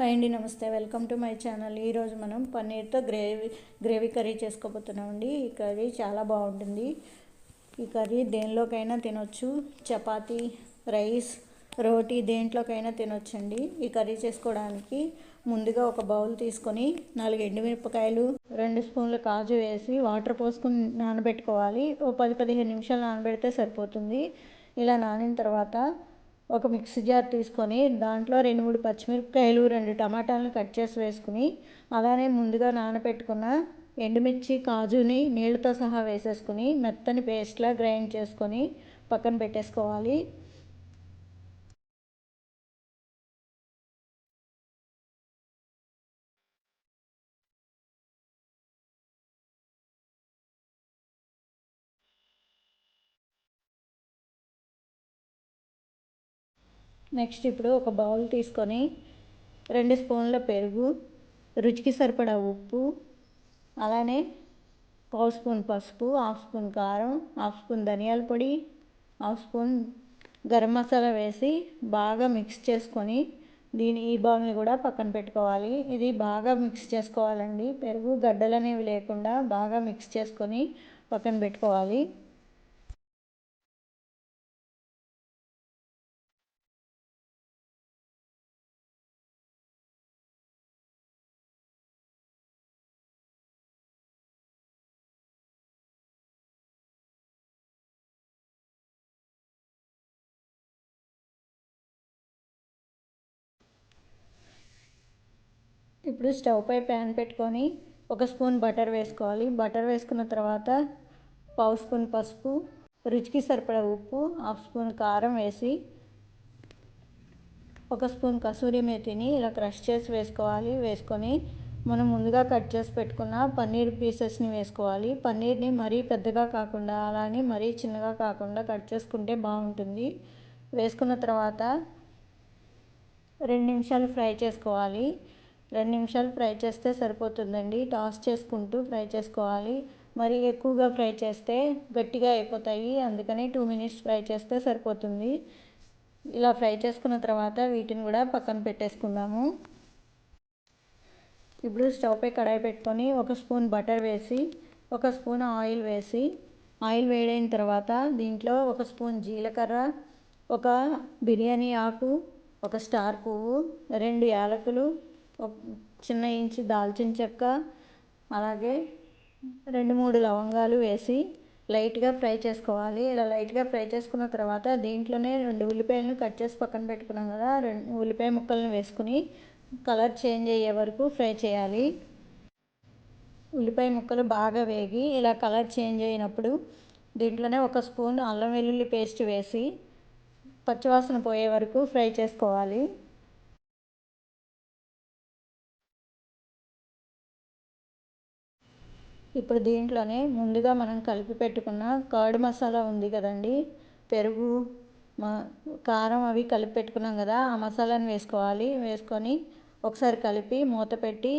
Hi అండి, నమస్తే. Welcome to my channel. ఈరోజు మనం పన్నీర్తో గ్రేవీ కర్రీ చేసుకోబోతున్నామండి. ఈ కర్రీ చాలా బాగుంటుంది. ఈ కర్రీ దేనిలోకైనా తినొచ్చు. చపాతీ, రైస్, రోటీ దేంట్లోకైనా తినొచ్చండి. ఈ కర్రీ చేసుకోవడానికి ముందుగా ఒక బౌల్ తీసుకొని 4 ఎండుమిరపకాయలు, 2 స్పూన్ల కాజు వేసి వాటర్ పోసుకొని నానబెట్టుకోవాలి. ఓ 10-15 నిమిషాలు నానబెడితే సరిపోతుంది. ఇలా నానిన తర్వాత ఒక మిక్సీ జార్ తీసుకొని దాంట్లో 2-3 పచ్చిమిరపకాయలు, 2 టమాటాలను కట్ చేసి వేసుకుని, అలానే ముందుగా నానబెట్టుకున్న ఎండుమిర్చి, కాజుని నీళ్ళతో సహా వేసేసుకుని మెత్తని పేస్ట్లా గ్రైండ్ చేసుకొని పక్కన పెట్టేసుకోవాలి. నెక్స్ట్ ఇప్పుడు ఒక బౌల్ తీసుకొని 2 స్పూన్ల పెరుగు, రుచికి సరిపడా ఉప్పు, అలానే 1/2 స్పూన్ పసుపు, 1/2 స్పూన్ కారం, 1/2 స్పూన్ ధనియాల పొడి, 1/2 స్పూన్ గరం మసాలా వేసి బాగా మిక్స్ చేసుకొని ఈ బౌల్ని కూడా పక్కన పెట్టుకోవాలి. ఇది బాగా మిక్స్ చేసుకోవాలండి. పెరుగు గడ్డలు అనేవి లేకుండా బాగా మిక్స్ చేసుకొని పక్కన పెట్టుకోవాలి. ఇప్పుడు స్టవ్ పై ప్యాన్ పెట్టుకొని 1 స్పూన్ బటర్ వేసుకోవాలి. బటర్ వేసుకున్న తర్వాత 1/2 స్పూన్ పసుపు, రుచికి సరిపడా ఉప్పు, 1/2 స్పూన్ కారం వేసి 1 స్పూన్ కసూరి మేతిని ఇలా క్రష్ చేసి వేసుకోవాలి. వేసుకొని మనం ముందుగా కట్ చేసి పెట్టుకున్న పన్నీర్ పీసెస్ని వేసుకోవాలి. పన్నీర్ని మరీ పెద్దగా కాకుండా అలానే మరీ చిన్నగా కాకుండా కట్ చేసుకుంటే బాగుంటుంది. వేసుకున్న తర్వాత 2 నిమిషాలు ఫ్రై చేసుకోవాలి. 2 నిమిషాలు ఫ్రై చేస్తే సరిపోతుందండి. టాస్ చేసుకుంటూ ఫ్రై చేసుకోవాలి. మరి ఎక్కువగా ఫ్రై చేస్తే గట్టిగా అయిపోతాయి. అందుకని 2 మినిట్స్ ఫ్రై చేస్తే సరిపోతుంది. ఇలా ఫ్రై చేసుకున్న తర్వాత వీటిని కూడా పక్కన పెట్టేసుకుందాము. ఇప్పుడు స్టవ్ పై కడాయి పెట్టుకొని 1 స్పూన్ బటర్ వేసి 1 స్పూన్ ఆయిల్ వేసి, ఆయిల్ వేడైన తర్వాత దీంట్లో 1 స్పూన్ జీలకర్ర, 1 బిర్యానీ ఆకు, 1 స్టార్ పువ్వు, 2 యాలకులు, చిన్న ఇంచు దాల్చిన చెక్క, అలాగే 2-3 లవంగాలు వేసి లైట్గా ఫ్రై చేసుకోవాలి. ఇలా లైట్గా ఫ్రై చేసుకున్న తర్వాత దీంట్లోనే 2 ఉల్లిపాయలను కట్ చేసి పక్కన పెట్టుకున్నాం కదా, 2 ఉల్లిపాయ ముక్కలను వేసుకుని కలర్ చేంజ్ అయ్యే వరకు ఫ్రై చేయాలి. ఉల్లిపాయ ముక్కలు బాగా వేగి ఇలా కలర్ చేంజ్ అయినప్పుడు దీంట్లోనే 1 స్పూన్ అల్లం వెల్లుల్లి పేస్ట్ వేసి పచ్చివాసన పోయే వరకు ఫ్రై చేసుకోవాలి. ఇప్పుడు దీంట్లోనే ముందుగా మనం కలిపి పెట్టుకున్న కర్డ్ మసాలా ఉంది కదండి, పెరుగు, కారం అవి కలిపి పెట్టుకున్నాం కదా, ఆ మసాలాని వేసుకోవాలి. వేసుకొని ఒకసారి కలిపి మూత పెట్టి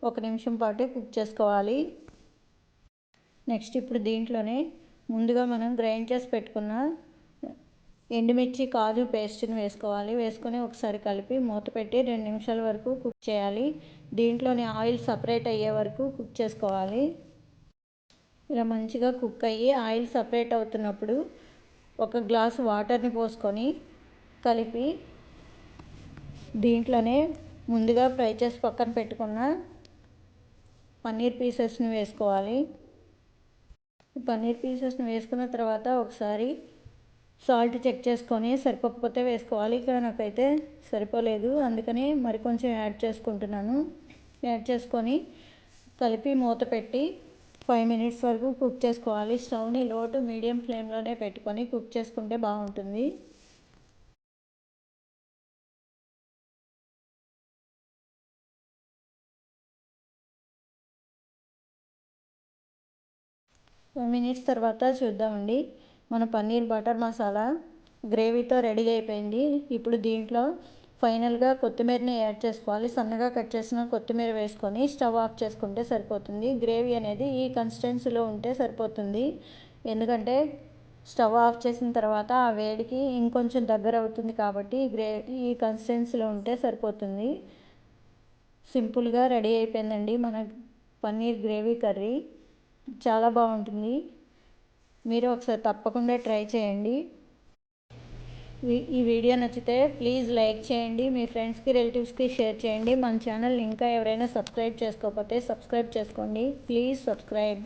1 నిమిషం పాటు కుక్ చేసుకోవాలి. నెక్స్ట్ ఇప్పుడు దీంట్లోనే ముందుగా మనం గ్రైండ్ చేసి పెట్టుకున్న ఎండుమిర్చి, కాజు పేస్ట్ని వేసుకోవాలి. వేసుకొని ఒకసారి కలిపి మూత పెట్టి 2 నిమిషాల వరకు కుక్ చేయాలి. దీంట్లోని ఆయిల్ సపరేట్ అయ్యే వరకు కుక్ చేసుకోవాలి. ఇలా మంచిగా కుక్ అయ్యి ఆయిల్ సపరేట్ అవుతున్నప్పుడు 1 గ్లాసు వాటర్ని పోసుకొని కలిపి దీంట్లోనే ముందుగా ఫ్రై చేసి పక్కన పెట్టుకున్న పన్నీర్ పీసెస్ని వేసుకోవాలి. పన్నీర్ పీసెస్ని వేసుకున్న తర్వాత ఒకసారి సాల్ట్ చెక్ చేసుకొని సరిపోకపోతే వేసుకోవాలి. ఇక్కడ నాకైతే సరిపోలేదు, అందుకని మరి కొంచెం యాడ్ చేసుకుంటున్నాను. యాడ్ చేసుకొని కలిపి మూత పెట్టి 5 మినిట్స్ వరకు కుక్ చేసుకోవాలి. స్టవ్ని లో టు మీడియం ఫ్లేమ్లోనే పెట్టుకొని కుక్ చేసుకుంటే బాగుంటుంది. మినిట్స్ తర్వాత చూద్దామండి. మన పన్నీర్ బటర్ మసాలా గ్రేవీతో రెడీ అయిపోయింది. ఇప్పుడు దీంట్లో ఫైనల్గా కొత్తిమీరని యాడ్ చేసుకోవాలి. సన్నగా కట్ చేసిన కొత్తిమీర వేసుకొని స్టవ్ ఆఫ్ చేసుకుంటే సరిపోతుంది. గ్రేవీ అనేది ఈ కన్సిస్టెన్సీలో ఉంటే సరిపోతుంది. ఎందుకంటే స్టవ్ ఆఫ్ చేసిన తర్వాత ఆ వేడికి ఇంకొంచెం దగ్గర అవుతుంది కాబట్టి ఈ కన్సిస్టెన్సీలో ఉంటే సరిపోతుంది. సింపుల్గా రెడీ అయిపోయిందండి మన పన్నీర్ గ్రేవీ కర్రీ. చాలా బాగుంటుంది. మీరు ఒకసారి తప్పకుండా ట్రై చేయండి. ఈ వీడియో నచ్చితే ప్లీజ్ లైక్ చేయండి, మీ ఫ్రెండ్స్కి రిలేటివ్స్కి షేర్ చేయండి. మన ఛానల్ ఇంకా ఎవరైనా సబ్స్క్రైబ్ చేసుకోకపోతే సబ్స్క్రైబ్ చేసుకోండి. Please subscribe.